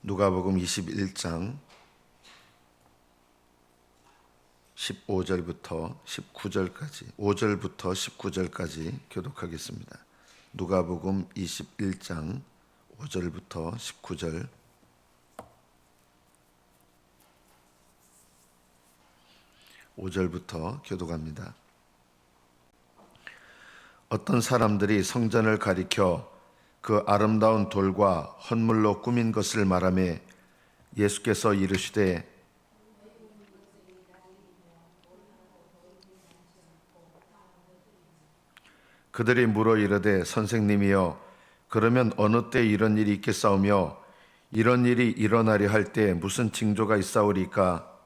누가복음 21장 15절부터 19절까지 5절부터 19절까지 교독하겠습니다. 누가복음 21장 5절부터 19절. (5절부터) 교독합니다. 어떤 사람들이 성전을 가리켜 그 아름다운 돌과 헌물로 꾸민 것을 말하며 예수께서 이르시되 그들이 물어 이르되 선생님이여 그러면 어느 때 이런 일이 있겠사오며 이런 일이 일어나려 할 때 무슨 징조가 있사오리까?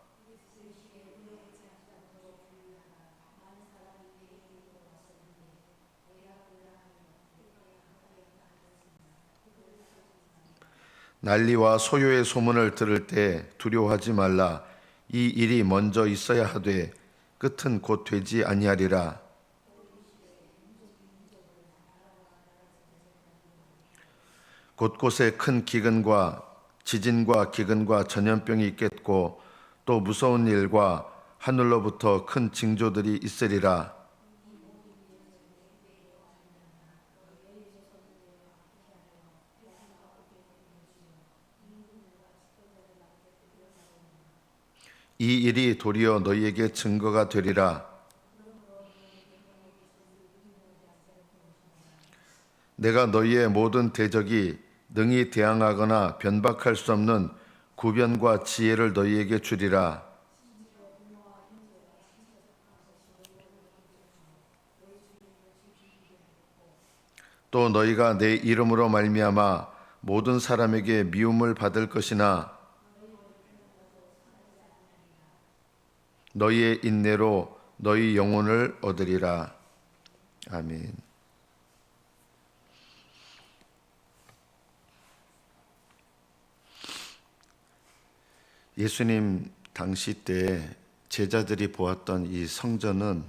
난리와 소요의 소문을 들을 때 두려워하지 말라. 이 일이 먼저 있어야 하되 끝은 곧 되지 아니하리라. 곳곳에 큰 기근과 지진과 기근과 전염병이 있겠고 또 무서운 일과 하늘로부터 큰 징조들이 있으리라. 이 일이 도리어 너희에게 증거가 되리라. 내가 너희의 모든 대적이 능히 대항하거나 변박할 수 없는 구변과 지혜를 너희에게 주리라. 또 너희가 내 이름으로 말미암아 모든 사람에게 미움을 받을 것이나 너희의 인내로 너희 영혼을 얻으리라. 아멘. 예수님 당시 때 제자들이 보았던 이 성전은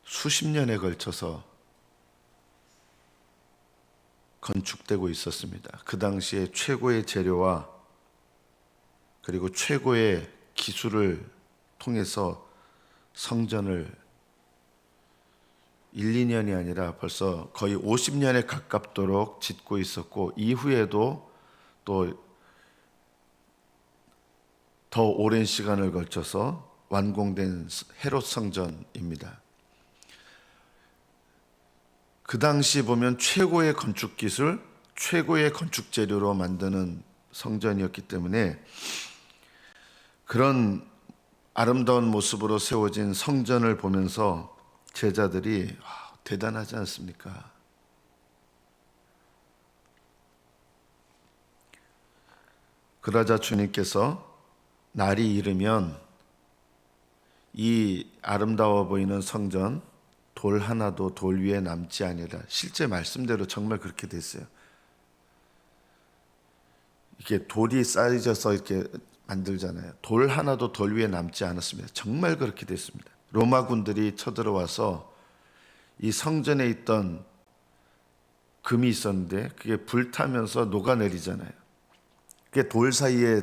수십 년에 걸쳐서 건축되고 있었습니다. 그 당시에 최고의 재료와 그리고 최고의 기술을 통해서 성전을 1, 2년이 아니라 벌써 거의 50년에 가깝도록 짓고 있었고 이후에도 또 더 오랜 시간을 걸쳐서 완공된 헤롯 성전입니다. 그 당시 보면 최고의 건축 기술, 최고의 건축 재료로 만드는 성전이었기 때문에 그런 아름다운 모습으로 세워진 성전을 보면서 제자들이 대단하지 않습니까? 그러자 주님께서 날이 이르면 이 아름다워 보이는 성전 돌 하나도 돌 위에 남지 아니라 실제 말씀대로 정말 그렇게 됐어요. 이게 돌이 쌓여져서 이렇게 만들잖아요. 돌 하나도 돌 위에 남지 않았습니다. 정말 그렇게 됐습니다. 로마 군들이 쳐들어와서 이 성전에 있던 금이 있었는데 그게 불타면서 녹아내리잖아요. 그게 돌 사이에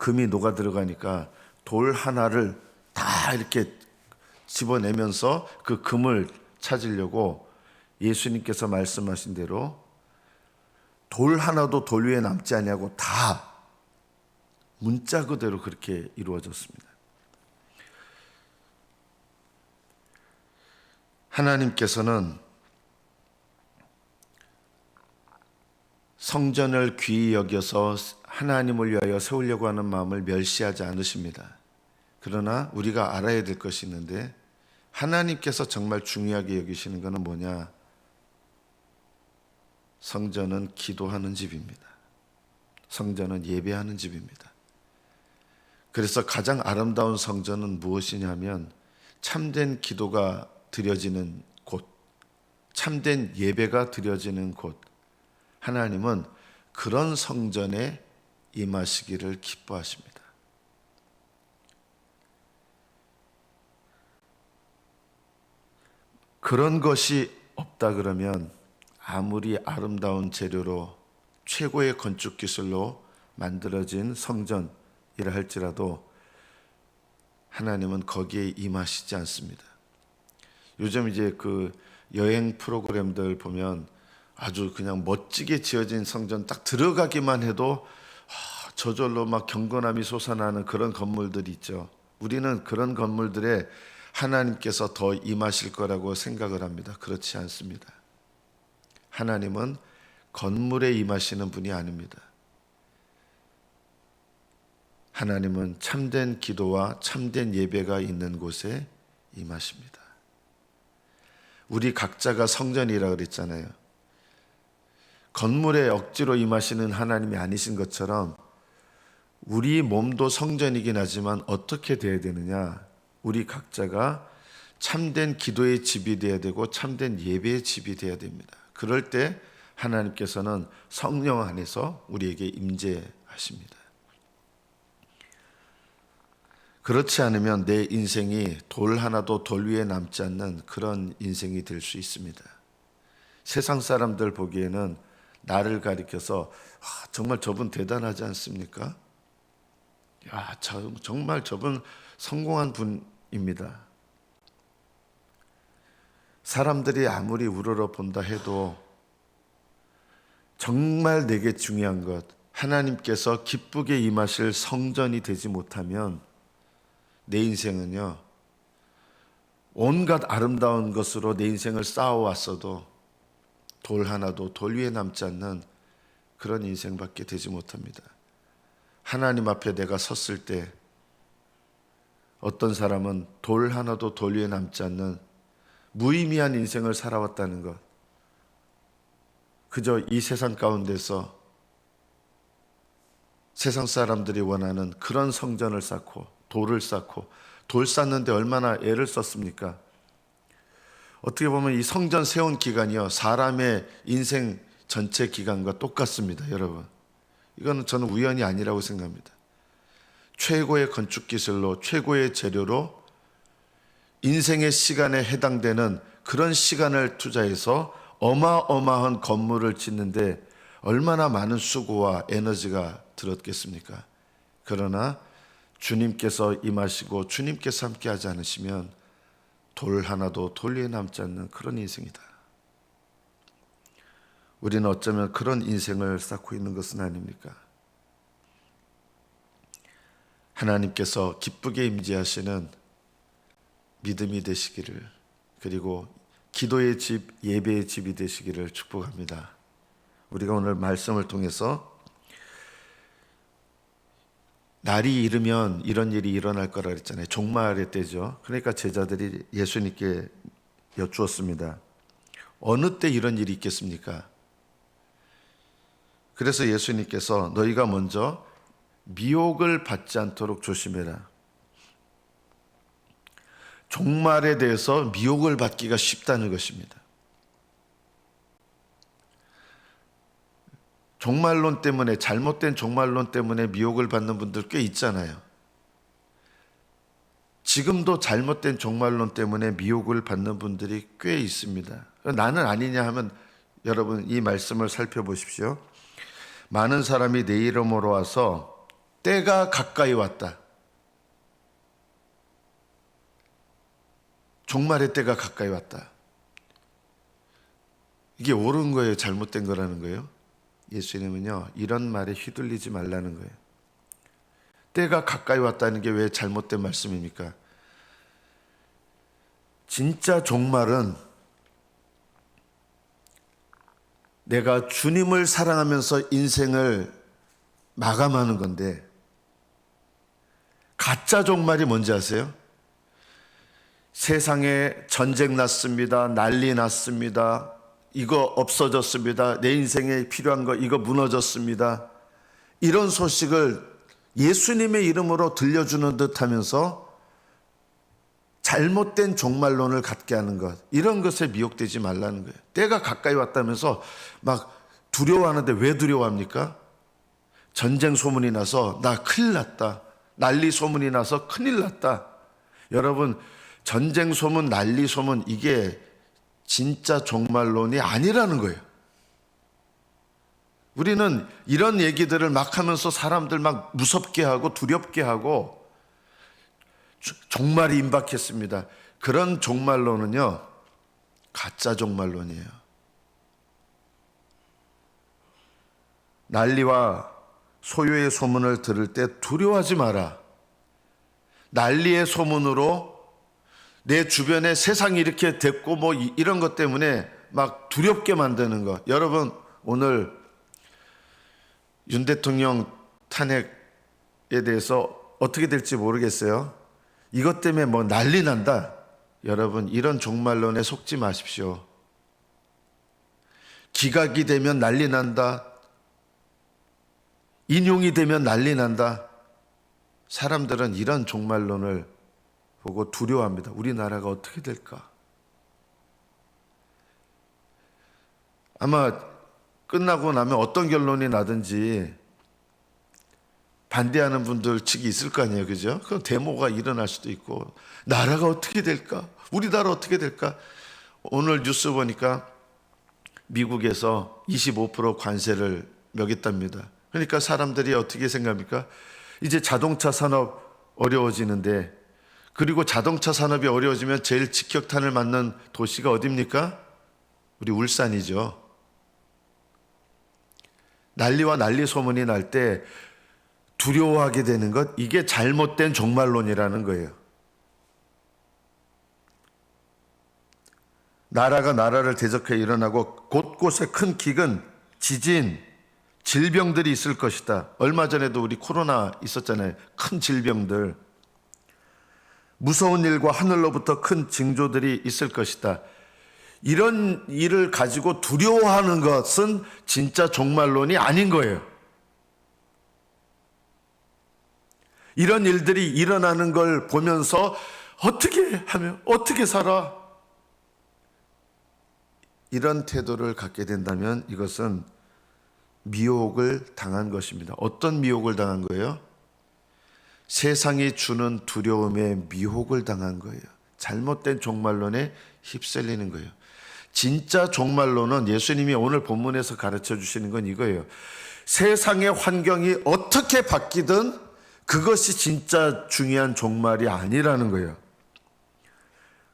금이 녹아 들어가니까 돌 하나를 다 이렇게 집어내면서 그 금을 찾으려고 예수님께서 말씀하신 대로 돌 하나도 돌 위에 남지 아니하고 다 문자 그대로 그렇게 이루어졌습니다. 하나님께서는 성전을 귀히 여겨서 하나님을 위하여 세우려고 하는 마음을 멸시하지 않으십니다. 그러나 우리가 알아야 될 것이 있는데 하나님께서 정말 중요하게 여기시는 것은 뭐냐? 성전은 기도하는 집입니다. 성전은 예배하는 집입니다. 그래서 가장 아름다운 성전은 무엇이냐면 참된 기도가 드려지는 곳, 참된 예배가 드려지는 곳. 하나님은 그런 성전에 임하시기를 기뻐하십니다. 그런 것이 없다 그러면 아무리 아름다운 재료로 최고의 건축 기술로 만들어진 성전이라 할지라도 하나님은 거기에 임하시지 않습니다. 요즘 이제 그 여행 프로그램들 보면 아주 그냥 멋지게 지어진 성전 딱 들어가기만 해도 저절로 막 경건함이 솟아나는 그런 건물들이 있죠. 우리는 그런 건물들에 하나님께서 더 임하실 거라고 생각을 합니다. 그렇지 않습니다. 하나님은 건물에 임하시는 분이 아닙니다. 하나님은 참된 기도와 참된 예배가 있는 곳에 임하십니다. 우리 각자가 성전이라 그랬잖아요. 건물에 억지로 임하시는 하나님이 아니신 것처럼 우리 몸도 성전이긴 하지만 어떻게 돼야 되느냐? 우리 각자가 참된 기도의 집이 되어야 되고 참된 예배의 집이 되어야 됩니다. 그럴 때 하나님께서는 성령 안에서 우리에게 임재하십니다. 그렇지 않으면 내 인생이 돌 하나도 돌 위에 남지 않는 그런 인생이 될 수 있습니다. 세상 사람들 보기에는 나를 가리켜서 정말 저분 대단하지 않습니까? 정말 저분 성공한 분입니다. 사람들이 아무리 우러러 본다 해도 정말 내게 중요한 것, 하나님께서 기쁘게 임하실 성전이 되지 못하면 내 인생은요, 온갖 아름다운 것으로 내 인생을 쌓아왔어도 돌 하나도 돌 위에 남지 않는 그런 인생밖에 되지 못합니다. 하나님 앞에 내가 섰을 때 어떤 사람은 돌 하나도 돌 위에 남지 않는 무의미한 인생을 살아왔다는 것, 그저 이 세상 가운데서 세상 사람들이 원하는 그런 성전을 쌓고 돌을 쌓고, 돌 쌓는데 얼마나 애를 썼습니까? 어떻게 보면 이 성전 세운 기간이요, 사람의 인생 전체 기간과 똑같습니다. 여러분, 이거는 저는 우연이 아니라고 생각합니다. 최고의 건축 기술로, 최고의 재료로 인생의 시간에 해당되는 그런 시간을 투자해서 어마어마한 건물을 짓는데 얼마나 많은 수고와 에너지가 들었겠습니까? 그러나 주님께서 임하시고 주님께서 함께하지 않으시면 돌 하나도 돌 위에 남지 않는 그런 인생이다. 우리는 어쩌면 그런 인생을 쌓고 있는 것은 아닙니까? 하나님께서 기쁘게 임재하시는 믿음이 되시기를, 그리고 기도의 집, 예배의 집이 되시기를 축복합니다. 우리가 오늘 말씀을 통해서 날이 이르면 이런 일이 일어날 거라 그랬잖아요. 종말의 때죠. 그러니까 제자들이 예수님께 여쭈었습니다. 어느 때 이런 일이 있겠습니까? 그래서 예수님께서 너희가 먼저 미혹을 받지 않도록 조심해라. 종말에 대해서 미혹을 받기가 쉽다는 것입니다. 종말론 때문에, 잘못된 종말론 때문에 미혹을 받는 분들 꽤 있잖아요. 지금도 잘못된 종말론 때문에 미혹을 받는 분들이 꽤 있습니다. 나는 아니냐 하면 여러분 이 말씀을 살펴보십시오. 많은 사람이 내 이름으로 와서 때가 가까이 왔다. 종말의 때가 가까이 왔다. 이게 옳은 거예요? 잘못된 거라는 거예요? 예수님은요, 이런 말에 휘둘리지 말라는 거예요. 때가 가까이 왔다는 게 왜 잘못된 말씀입니까? 진짜 종말은 내가 주님을 사랑하면서 인생을 마감하는 건데, 가짜 종말이 뭔지 아세요? 세상에 전쟁 났습니다. 난리 났습니다. 이거 없어졌습니다. 내 인생에 필요한 거 이거 무너졌습니다. 이런 소식을 예수님의 이름으로 들려주는 듯 하면서 잘못된 종말론을 갖게 하는 것, 이런 것에 미혹되지 말라는 거예요. 때가 가까이 왔다면서 막 두려워하는데 왜 두려워합니까? 전쟁 소문이 나서 나 큰일 났다. 난리 소문이 나서 큰일 났다. 여러분, 전쟁 소문, 난리 소문, 이게 진짜 종말론이 아니라는 거예요. 우리는 이런 얘기들을 막 하면서 사람들 막 무섭게 하고 두렵게 하고 종말이 임박했습니다. 그런 종말론은요, 가짜 종말론이에요. 난리와 소요의 소문을 들을 때 두려워하지 마라. 난리의 소문으로 내 주변에 세상이 이렇게 됐고 뭐 이런 것 때문에 막 두렵게 만드는 거. 여러분, 오늘 윤 대통령 탄핵에 대해서 어떻게 될지 모르겠어요. 이것 때문에 뭐 난리 난다. 여러분, 이런 종말론에 속지 마십시오. 기각이 되면 난리 난다. 인용이 되면 난리 난다. 사람들은 이런 종말론을 보고 두려워합니다. 우리나라가 어떻게 될까? 아마 끝나고 나면 어떤 결론이 나든지 반대하는 분들 측이 있을 거 아니에요. 그죠? 그럼 데모가 일어날 수도 있고, 나라가 어떻게 될까? 우리나라 어떻게 될까? 오늘 뉴스 보니까 미국에서 25% 관세를 매겼답니다. 그러니까 사람들이 어떻게 생각합니까? 이제 자동차 산업 어려워지는데, 그리고 자동차 산업이 어려워지면 제일 직격탄을 맞는 도시가 어디입니까? 우리 울산이죠. 난리와 난리 소문이 날 때 두려워하게 되는 것, 이게 잘못된 종말론이라는 거예요. 나라가 나라를 대적해 일어나고 곳곳에 큰 기근, 지진, 질병들이 있을 것이다. 얼마 전에도 우리 코로나 있었잖아요. 큰 질병들. 무서운 일과 하늘로부터 큰 징조들이 있을 것이다. 이런 일을 가지고 두려워하는 것은 진짜 종말론이 아닌 거예요. 이런 일들이 일어나는 걸 보면서 어떻게 하면, 어떻게 살아? 이런 태도를 갖게 된다면 이것은 미혹을 당한 것입니다. 어떤 미혹을 당한 거예요? 세상이 주는 두려움에 미혹을 당한 거예요. 잘못된 종말론에 휩쓸리는 거예요. 진짜 종말론은 예수님이 오늘 본문에서 가르쳐 주시는 건 이거예요. 세상의 환경이 어떻게 바뀌든 그것이 진짜 중요한 종말이 아니라는 거예요.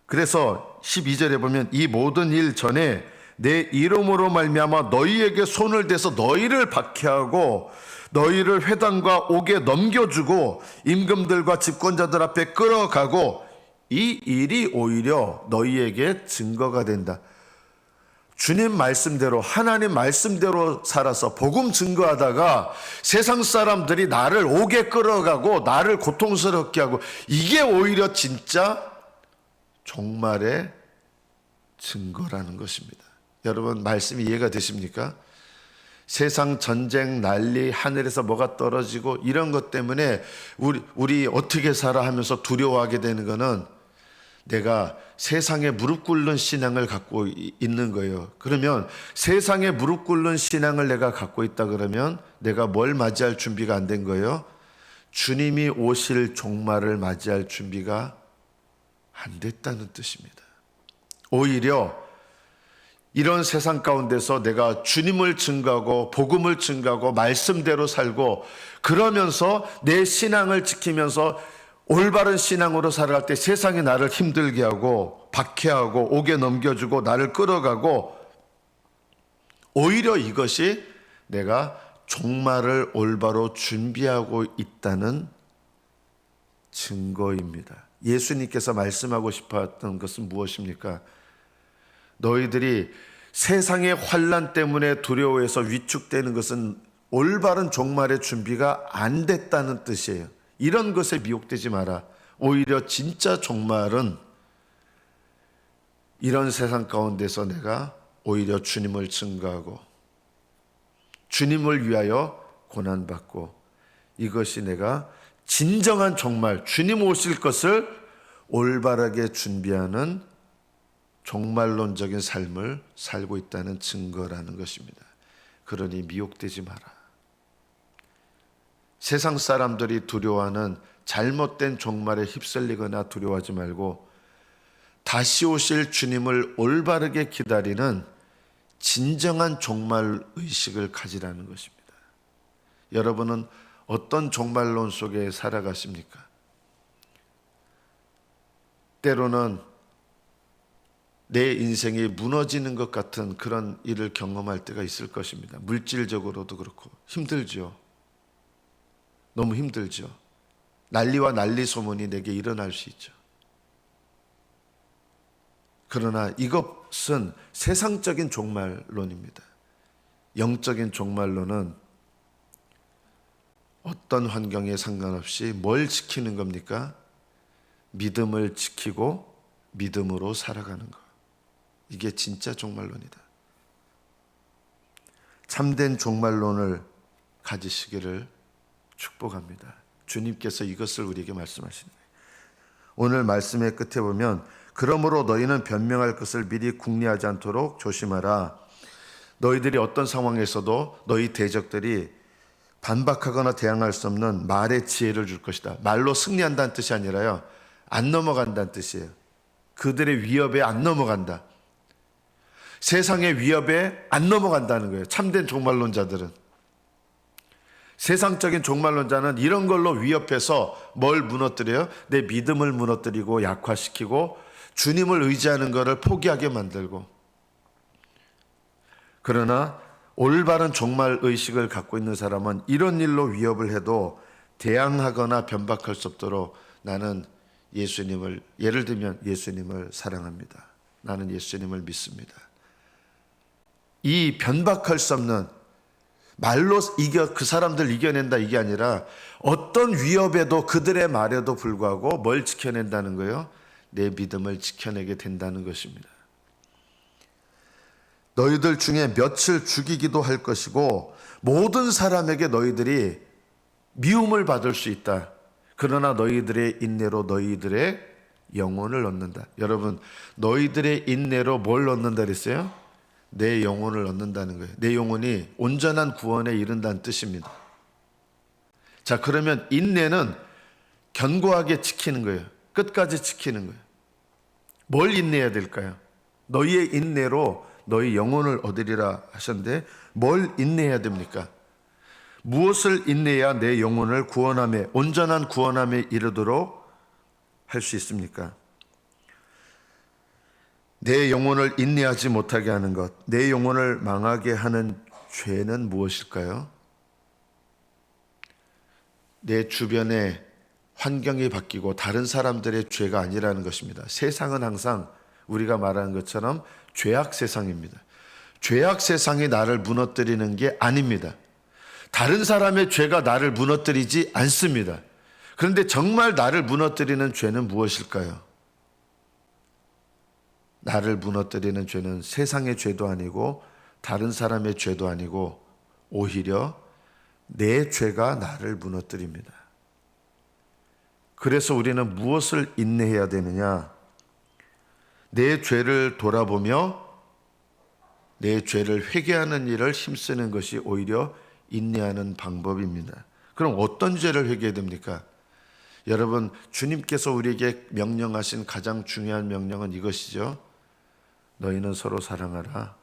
그래서 12절에 보면 이 모든 일 전에 내 이름으로 말미암아 너희에게 손을 대서 너희를 박해하고 너희를 회당과 옥에 넘겨주고 임금들과 집권자들 앞에 끌어가고 이 일이 오히려 너희에게 증거가 된다. 주님 말씀대로, 하나님 말씀대로 살아서 복음 증거하다가 세상 사람들이 나를 옥에 끌어가고 나를 고통스럽게 하고, 이게 오히려 진짜 종말의 증거라는 것입니다. 여러분, 말씀이 이해가 되십니까? 세상 전쟁, 난리, 하늘에서 뭐가 떨어지고 이런 것 때문에 우리 어떻게 살아 하면서 두려워하게 되는 거는 내가 세상에 무릎 꿇는 신앙을 갖고 있는 거예요. 그러면 세상에 무릎 꿇는 신앙을 내가 갖고 있다 그러면 내가 뭘 맞이할 준비가 안 된 거예요? 주님이 오실 종말을 맞이할 준비가 안 됐다는 뜻입니다. 오히려 이런 세상 가운데서 내가 주님을 증거하고 복음을 증거하고 말씀대로 살고 그러면서 내 신앙을 지키면서 올바른 신앙으로 살아갈 때 세상이 나를 힘들게 하고 박해하고 옥에 넘겨주고 나를 끌어가고, 오히려 이것이 내가 종말을 올바로 준비하고 있다는 증거입니다. 예수님께서 말씀하고 싶었던 것은 무엇입니까? 너희들이 세상의 환난 때문에 두려워해서 위축되는 것은 올바른 종말의 준비가 안 됐다는 뜻이에요. 이런 것에 미혹되지 마라. 오히려 진짜 종말은 이런 세상 가운데서 내가 오히려 주님을 증거하고 주님을 위하여 고난받고, 이것이 내가 진정한 종말, 주님 오실 것을 올바르게 준비하는 종말론적인 삶을 살고 있다는 증거라는 것입니다. 그러니 미혹되지 마라. 세상 사람들이 두려워하는 잘못된 종말에 휩쓸리거나 두려워하지 말고 다시 오실 주님을 올바르게 기다리는 진정한 종말 의식을 가지라는 것입니다. 여러분은 어떤 종말론 속에 살아가십니까? 때로는 내 인생이 무너지는 것 같은 그런 일을 경험할 때가 있을 것입니다. 물질적으로도 그렇고 힘들죠. 너무 힘들죠. 난리와 난리 소문이 내게 일어날 수 있죠. 그러나 이것은 세상적인 종말론입니다. 영적인 종말론은 어떤 환경에 상관없이 뭘 지키는 겁니까? 믿음을 지키고 믿음으로 살아가는 것. 이게 진짜 종말론이다. 참된 종말론을 가지시기를 축복합니다. 주님께서 이것을 우리에게 말씀하시는 거예요. 오늘 말씀의 끝에 보면 그러므로 너희는 변명할 것을 미리 궁리하지 않도록 조심하라. 너희들이 어떤 상황에서도 너희 대적들이 반박하거나 대항할 수 없는 말의 지혜를 줄 것이다. 말로 승리한다는 뜻이 아니라요, 안 넘어간다는 뜻이에요. 그들의 위협에 안 넘어간다. 세상의 위협에 안 넘어간다는 거예요. 참된 종말론자들은. 세상적인 종말론자는 이런 걸로 위협해서 뭘 무너뜨려요? 내 믿음을 무너뜨리고 약화시키고 주님을 의지하는 것을 포기하게 만들고. 그러나 올바른 종말 의식을 갖고 있는 사람은 이런 일로 위협을 해도 대항하거나 변박할 수 없도록 나는 예수님을, 예를 들면 예수님을 사랑합니다. 나는 예수님을 믿습니다. 이 변박할 수 없는 말로 그 사람들 이겨낸다 이게 아니라 어떤 위협에도 그들의 말에도 불구하고 뭘 지켜낸다는 거예요? 내 믿음을 지켜내게 된다는 것입니다. 너희들 중에 며칠 죽이기도 할 것이고 모든 사람에게 너희들이 미움을 받을 수 있다. 그러나 너희들의 인내로 너희들의 영혼을 얻는다. 여러분, 너희들의 인내로 뭘 얻는다 그랬어요? 내 영혼을 얻는다는 거예요. 내 영혼이 온전한 구원에 이른다는 뜻입니다. 자, 그러면 인내는 견고하게 지키는 거예요. 끝까지 지키는 거예요. 뭘 인내해야 될까요? 너희의 인내로 너희 영혼을 얻으리라 하셨는데 뭘 인내해야 됩니까? 무엇을 인내해야 내 영혼을 구원함에, 온전한 구원함에 이르도록 할 수 있습니까? 내 영혼을 인내하지 못하게 하는 것, 내 영혼을 망하게 하는 죄는 무엇일까요? 내 주변의 환경이 바뀌고 다른 사람들의 죄가 아니라는 것입니다. 세상은 항상 우리가 말하는 것처럼 죄악 세상입니다. 죄악 세상이 나를 무너뜨리는 게 아닙니다. 다른 사람의 죄가 나를 무너뜨리지 않습니다. 그런데 정말 나를 무너뜨리는 죄는 무엇일까요? 나를 무너뜨리는 죄는 세상의 죄도 아니고 다른 사람의 죄도 아니고 오히려 내 죄가 나를 무너뜨립니다. 그래서 우리는 무엇을 인내해야 되느냐? 내 죄를 돌아보며 내 죄를 회개하는 일을 힘쓰는 것이 오히려 인내하는 방법입니다. 그럼 어떤 죄를 회개해야 됩니까? 여러분, 주님께서 우리에게 명령하신 가장 중요한 명령은 이것이죠. 너희는 서로 사랑하라.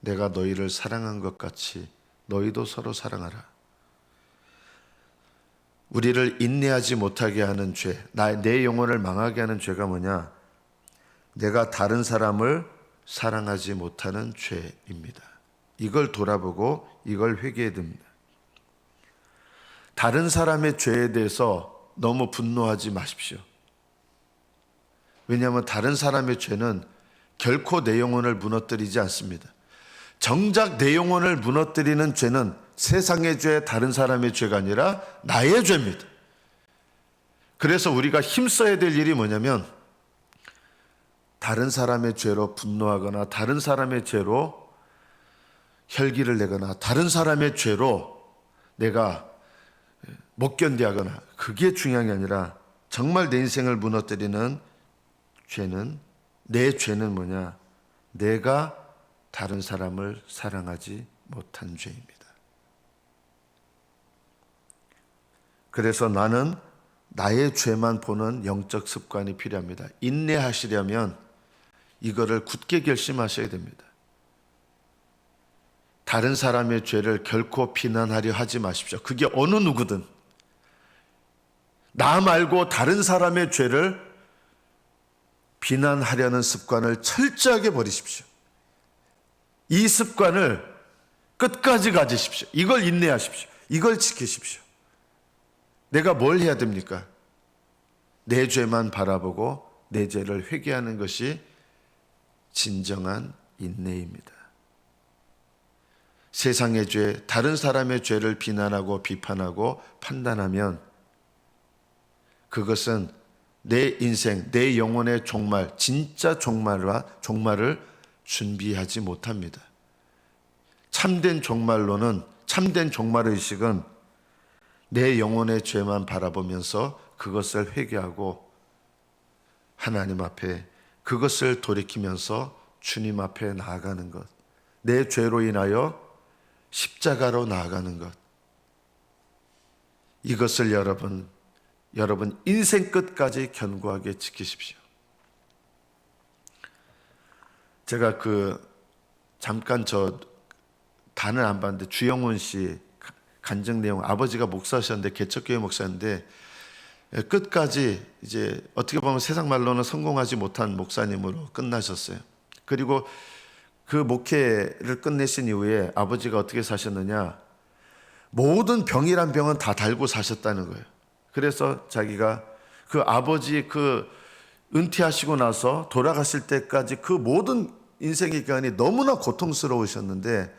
내가 너희를 사랑한 것 같이 너희도 서로 사랑하라. 우리를 인내하지 못하게 하는 죄, 내 영혼을 망하게 하는 죄가 뭐냐? 내가 다른 사람을 사랑하지 못하는 죄입니다. 이걸 돌아보고 이걸 회개해야 됩니다. 다른 사람의 죄에 대해서 너무 분노하지 마십시오. 왜냐하면 다른 사람의 죄는 결코 내 영혼을 무너뜨리지 않습니다. 정작 내 영혼을 무너뜨리는 죄는 세상의 죄, 다른 사람의 죄가 아니라 나의 죄입니다. 그래서 우리가 힘써야 될 일이 뭐냐면 다른 사람의 죄로 분노하거나 다른 사람의 죄로 혈기를 내거나 다른 사람의 죄로 내가 못 견디하거나 그게 중요한 게 아니라 정말 내 인생을 무너뜨리는 죄는, 내 죄는 뭐냐? 내가 다른 사람을 사랑하지 못한 죄입니다. 그래서 나는 나의 죄만 보는 영적 습관이 필요합니다. 인내하시려면 이거를 굳게 결심하셔야 됩니다. 다른 사람의 죄를 결코 비난하려 하지 마십시오. 그게 어느 누구든 나 말고 다른 사람의 죄를 비난하려는 습관을 철저하게 버리십시오. 이 습관을 끝까지 가지십시오. 이걸 인내하십시오. 이걸 지키십시오. 내가 뭘 해야 됩니까? 내 죄만 바라보고 내 죄를 회개하는 것이 진정한 인내입니다. 세상의 죄, 다른 사람의 죄를 비난하고 비판하고 판단하면 그것은 내 인생, 내 영혼의 종말, 진짜 종말을 준비하지 못합니다. 참된 종말론은, 참된 종말의식은 내 영혼의 죄만 바라보면서 그것을 회개하고 하나님 앞에 그것을 돌이키면서 주님 앞에 나아가는 것, 내 죄로 인하여 십자가로 나아가는 것, 이것을 여러분 인생 끝까지 견고하게 지키십시오. 제가 잠깐 단을 안 봤는데 주영훈 씨 간증 내용, 아버지가 목사셨는데 개척교회 목사인데 끝까지 이제 어떻게 보면 세상 말로는 성공하지 못한 목사님으로 끝나셨어요. 그리고 그 목회를 끝내신 이후에 아버지가 어떻게 사셨느냐, 모든 병이란 병은 다 달고 사셨다는 거예요. 그래서 자기가 그 아버지 은퇴하시고 나서 돌아가실 때까지 그 모든 인생의 기간이 너무나 고통스러우셨는데,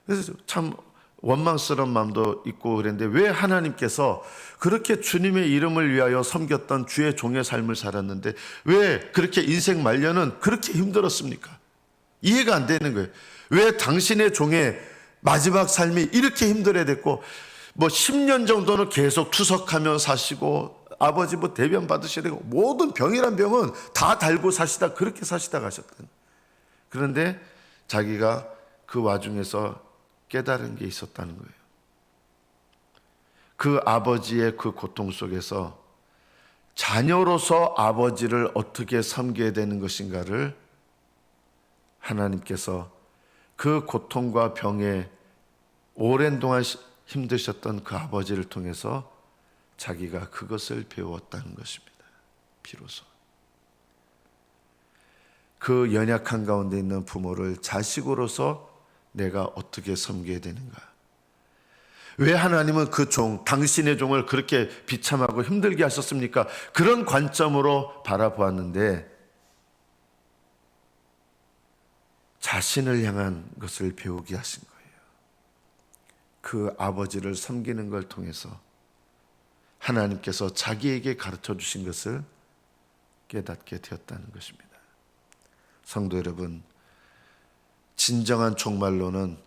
그래서 참 원망스러운 마음도 있고 그랬는데 왜 하나님께서 그렇게 주님의 이름을 위하여 섬겼던 주의 종의 삶을 살았는데 왜 그렇게 인생 말년은 그렇게 힘들었습니까? 이해가 안 되는 거예요. 왜 당신의 종의 마지막 삶이 이렇게 힘들어야 됐고, 10년 정도는 계속 투석하며 사시고 아버지 대변 받으셔야 되고 모든 병이란 병은 다 달고 사시다, 그렇게 사시다 가셨던. 그런데 자기가 그 와중에서 깨달은 게 있었다는 거예요. 그 아버지의 그 고통 속에서 자녀로서 아버지를 어떻게 섬겨야 되는 것인가를 하나님께서 그 고통과 병에 오랜 동안 힘드셨던 그 아버지를 통해서 자기가 그것을 배웠다는 것입니다. 비로소 그 연약한 가운데 있는 부모를 자식으로서 내가 어떻게 섬겨야 되는가? 왜 하나님은 그 당신의 종을 그렇게 비참하고 힘들게 하셨습니까? 그런 관점으로 바라보았는데 자신을 향한 것을 배우게 하신 거예요. 그 아버지를 섬기는 걸 통해서 하나님께서 자기에게 가르쳐 주신 것을 깨닫게 되었다는 것입니다. 성도 여러분, 진정한 종말로는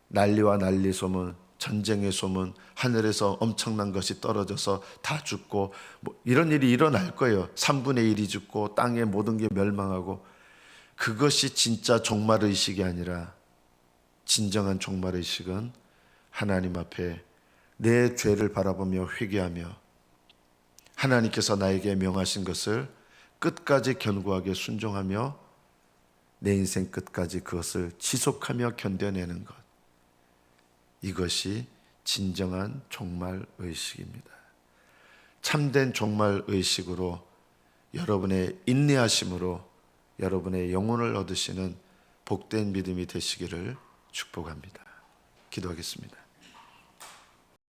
난리와 난리 소문, 전쟁의 소문, 하늘에서 엄청난 것이 떨어져서 다 죽고 이런 일이 일어날 거예요. 3분의 1이 죽고 땅의 모든 게 멸망하고, 그것이 진짜 종말의식이 아니라 진정한 종말의식은 하나님 앞에 내 죄를 바라보며 회개하며 하나님께서 나에게 명하신 것을 끝까지 견고하게 순종하며 내 인생 끝까지 그것을 지속하며 견뎌내는 것, 이것이 진정한 종말의식입니다. 참된 종말의식으로 여러분의 인내하심으로 여러분의 영혼을 얻으시는 복된 믿음이 되시기를 축복합니다. 기도하겠습니다.